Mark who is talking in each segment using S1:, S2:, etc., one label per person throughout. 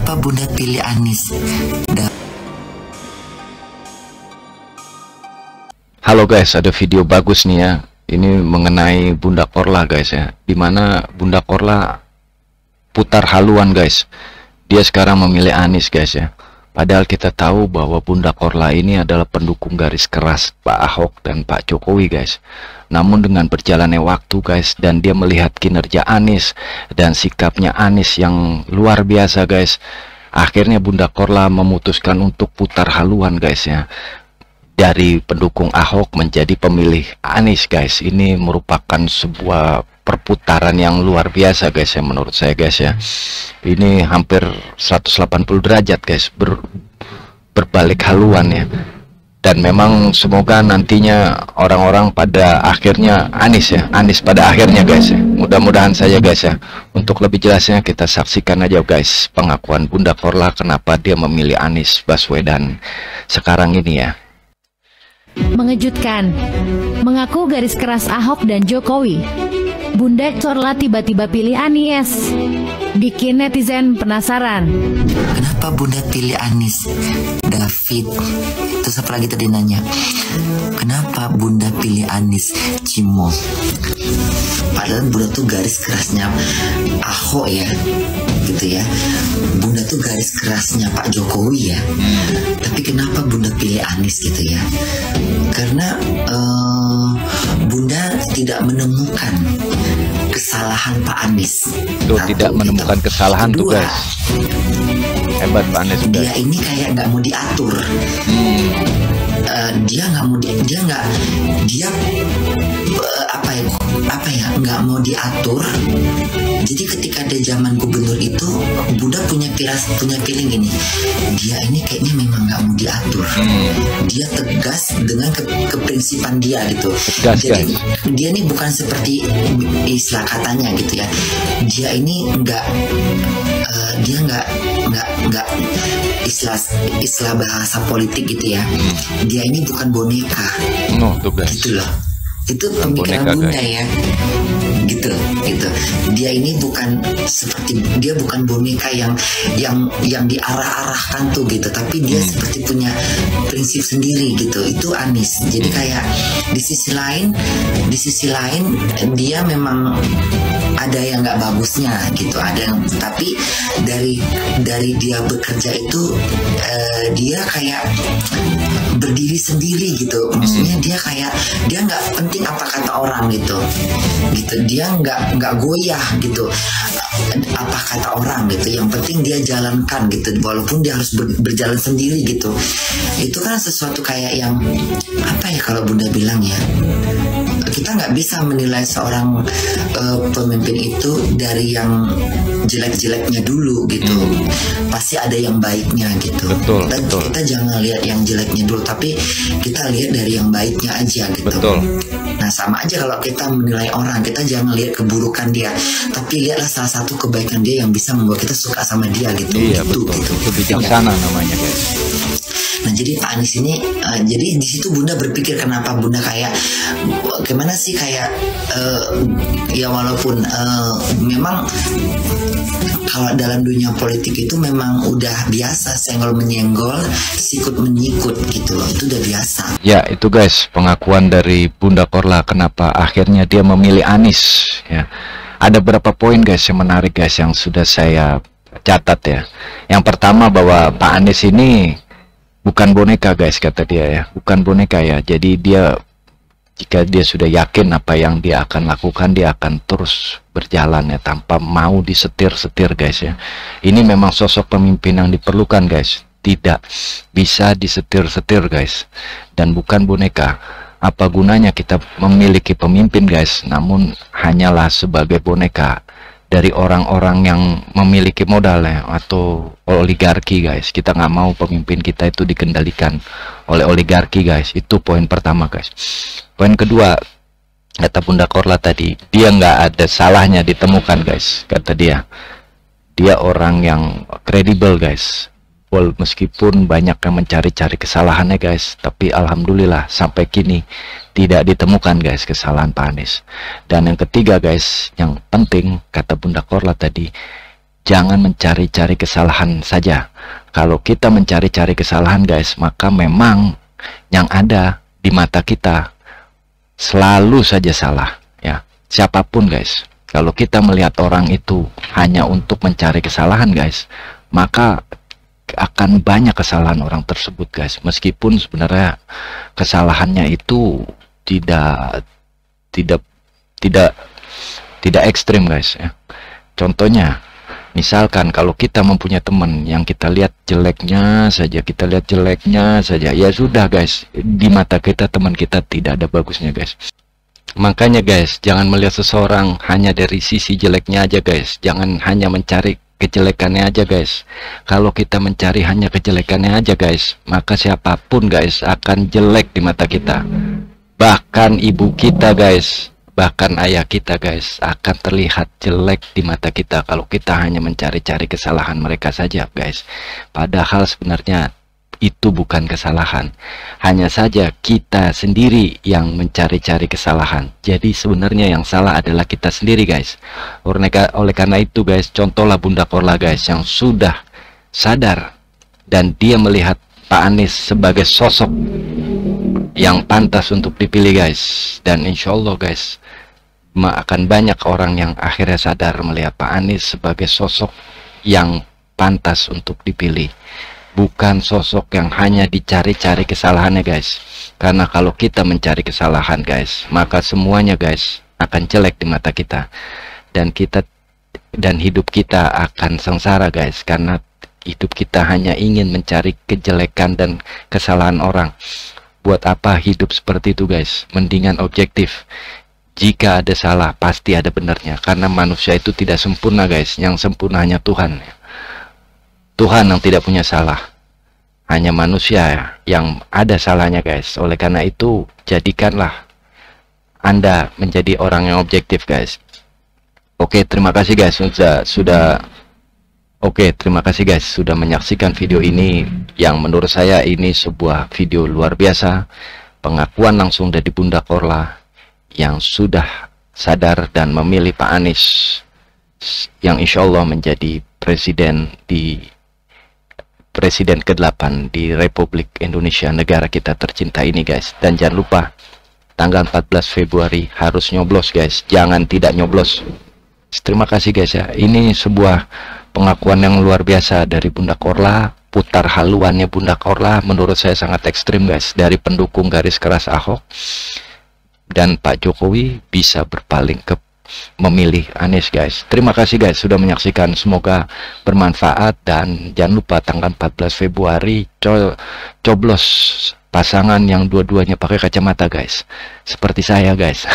S1: Kenapa Bunda pilih Anies?
S2: Halo guys, ada video bagus nih ya. Ini mengenai Bunda Korla guys ya. Dimana Bunda Korla putar haluan guys. Dia sekarang memilih Anies guys ya. Padahal kita tahu bahwa Bunda Korla ini adalah pendukung garis keras Pak Ahok dan Pak Jokowi guys. Namun dengan berjalannya waktu guys, dan dia melihat kinerja Anies dan sikapnya Anies yang luar biasa guys, akhirnya Bunda Korla memutuskan untuk putar haluan guys ya. Dari pendukung Ahok menjadi pemilih Anies guys. Ini merupakan sebuah perputaran yang luar biasa guys ya, menurut saya guys ya. Ini hampir 180 derajat guys, berbalik haluan ya. Dan memang semoga nantinya orang-orang pada akhirnya Anies ya, Anies pada akhirnya guys ya. Mudah-mudahan saja guys ya. Untuk lebih jelasnya kita saksikan aja guys pengakuan Bunda Korla kenapa dia memilih Anies Baswedan sekarang ini ya.
S3: Mengejutkan, mengaku garis keras Ahok dan Jokowi. Bunda Korla tiba-tiba pilih Anies, bikin netizen penasaran.
S1: Kenapa Bunda pilih Anies? David. Terus apa lagi tadi nanya? Kenapa Bunda pilih Anies? Cimo. Padahal Bunda tuh garis kerasnya Ahok ya, gitu ya. Bunda tuh garis kerasnya Pak Jokowi ya. Tapi kenapa Bunda pilih Anies gitu ya? Karena Bunda tidak menemukan kesalahan Pak Anies.
S2: Tuh tidak menemukan kesalahan tuh guys. Hebat Pak Anies guys.
S1: Dia ini kayak nggak mau diatur. Dia nggak mau nggak mau diatur. Jadi ketika ada zaman gubernur itu, Bunda punya feeling ini, dia ini kayaknya memang nggak mau diatur. Dia tegas dengan keprinsipan dia gitu.
S2: Tegas,
S1: jadi
S2: guys.
S1: dia ini bukan seperti istilah katanya gitu ya. Dia ini nggak istilah bahasa politik gitu ya. Dia ini bukan boneka.
S2: No, tuh guys.
S1: Gitu loh. Itu pemikiran
S2: Boneka,
S1: Bunda
S2: guys.
S1: ya. Gitu. Dia ini bukan boneka yang diarah-arahkan tuh gitu, tapi dia seperti punya prinsip sendiri gitu. Itu Anies. Jadi kayak di sisi lain dia memang ada yang nggak bagusnya gitu, ada yang, tapi dari dia bekerja itu dia kayak berdiri sendiri gitu. Maksudnya dia nggak penting apa kata orang gitu. Dia nggak goyah gitu apa kata orang gitu. Yang penting dia jalankan gitu, walaupun dia harus berjalan sendiri gitu. Itu kan sesuatu kayak yang apa ya, kalau Bunda bilang ya, kita nggak bisa menilai seorang pemimpin itu dari yang jelek-jeleknya dulu gitu. Pasti ada yang baiknya gitu.
S2: Betul.
S1: Kita jangan lihat yang jeleknya dulu, tapi kita lihat dari yang baiknya aja gitu.
S2: Betul.
S1: Nah sama aja kalau kita menilai orang, kita jangan lihat keburukan dia, tapi lihatlah salah satu kebaikan dia yang bisa membuat kita suka sama dia gitu.
S2: Iya
S1: gitu,
S2: betul.
S1: gitu.
S2: Itu bijaksana namanya guys.
S1: Nah jadi Pak Anies ini, jadi di situ Bunda berpikir kenapa Bunda kayak gimana sih kayak ya walaupun memang kalau dalam dunia politik itu memang udah biasa senggol menyenggol, sikut menyikut gitu loh, itu udah biasa.
S2: Ya itu guys pengakuan dari Bunda Korla kenapa akhirnya dia memilih Anies ya. Ada beberapa poin guys yang menarik guys yang sudah saya catat ya. Yang pertama bahwa Pak Anies ini bukan boneka guys, kata dia ya, bukan boneka ya. Jadi dia, jika dia sudah yakin apa yang dia akan lakukan, dia akan terus berjalan ya, tanpa mau disetir-setir guys ya. Ini memang sosok pemimpin yang diperlukan guys, tidak bisa disetir-setir guys, dan bukan boneka. Apa gunanya kita memiliki pemimpin guys, namun hanyalah sebagai boneka dari orang-orang yang memiliki modal ya, atau oligarki guys. Kita nggak mau pemimpin kita itu dikendalikan oleh oligarki guys. Itu poin pertama guys. Poin kedua, kata Bunda Korla tadi, dia nggak ada salahnya ditemukan guys, kata dia. Dia orang yang kredibel guys. Meskipun banyak yang mencari-cari kesalahannya guys, tapi alhamdulillah sampai kini tidak ditemukan guys kesalahan Pak Anies. Dan yang ketiga guys, yang penting kata Bunda Korla tadi, jangan mencari-cari kesalahan saja. Kalau kita mencari-cari kesalahan guys, maka memang yang ada di mata kita selalu saja salah ya. Siapapun guys, kalau kita melihat orang itu hanya untuk mencari kesalahan guys, maka akan banyak kesalahan orang tersebut guys, meskipun sebenarnya kesalahannya itu tidak ekstrim guys ya. Contohnya, misalkan kalau kita mempunyai teman yang kita lihat jeleknya saja, ya sudah guys, di mata kita teman kita tidak ada bagusnya guys. Makanya guys, jangan melihat seseorang hanya dari sisi jeleknya aja guys, jangan hanya mencari kejelekannya aja guys. Kalau kita mencari hanya kejelekannya aja guys, maka siapapun guys akan jelek di mata kita. Bahkan ibu kita guys, bahkan ayah kita guys akan terlihat jelek di mata kita kalau kita hanya mencari-cari kesalahan mereka saja guys. Padahal sebenarnya itu bukan kesalahan, hanya saja kita sendiri yang mencari-cari kesalahan. Jadi sebenarnya yang salah adalah kita sendiri guys. Oleh karena itu guys, contohlah Bunda Korla guys yang sudah sadar dan dia melihat Pak Anies sebagai sosok yang pantas untuk dipilih guys. Dan insya Allah guys, akan banyak orang yang akhirnya sadar melihat Pak Anies sebagai sosok yang pantas untuk dipilih, bukan sosok yang hanya dicari-cari kesalahannya guys. Karena kalau kita mencari kesalahan guys, maka semuanya guys akan jelek di mata kita, dan hidup kita akan sengsara guys, karena hidup kita hanya ingin mencari kejelekan dan kesalahan orang. Buat apa hidup seperti itu guys? Mendingan objektif. Jika ada salah pasti ada benarnya, karena manusia itu tidak sempurna guys, yang sempurna hanya Tuhan. Tuhan yang tidak punya salah, hanya manusia yang ada salahnya guys. Oleh karena itu, jadikanlah Anda menjadi orang yang objektif guys. Oke, terima kasih guys terima kasih guys sudah menyaksikan video ini, yang menurut saya ini sebuah video luar biasa, pengakuan langsung dari Bunda Korla yang sudah sadar dan memilih Pak Anies yang insya Allah menjadi presiden ke-8 di Republik Indonesia, negara kita tercinta ini guys. Dan jangan lupa tanggal 14 Februari harus nyoblos guys, jangan tidak nyoblos. Terima kasih guys ya, ini sebuah pengakuan yang luar biasa dari Bunda Korla. Putar haluannya Bunda Korla menurut saya sangat ekstrim guys, dari pendukung garis keras Ahok dan Pak Jokowi bisa berpaling ke memilih Anies guys. Terima kasih guys sudah menyaksikan, semoga bermanfaat, dan jangan lupa tanggal 14 Februari coblos pasangan yang dua-duanya pakai kacamata guys, seperti saya guys.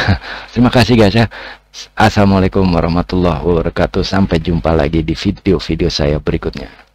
S2: Terima kasih guys ya. Assalamualaikum warahmatullahi wabarakatuh, sampai jumpa lagi di video-video saya berikutnya.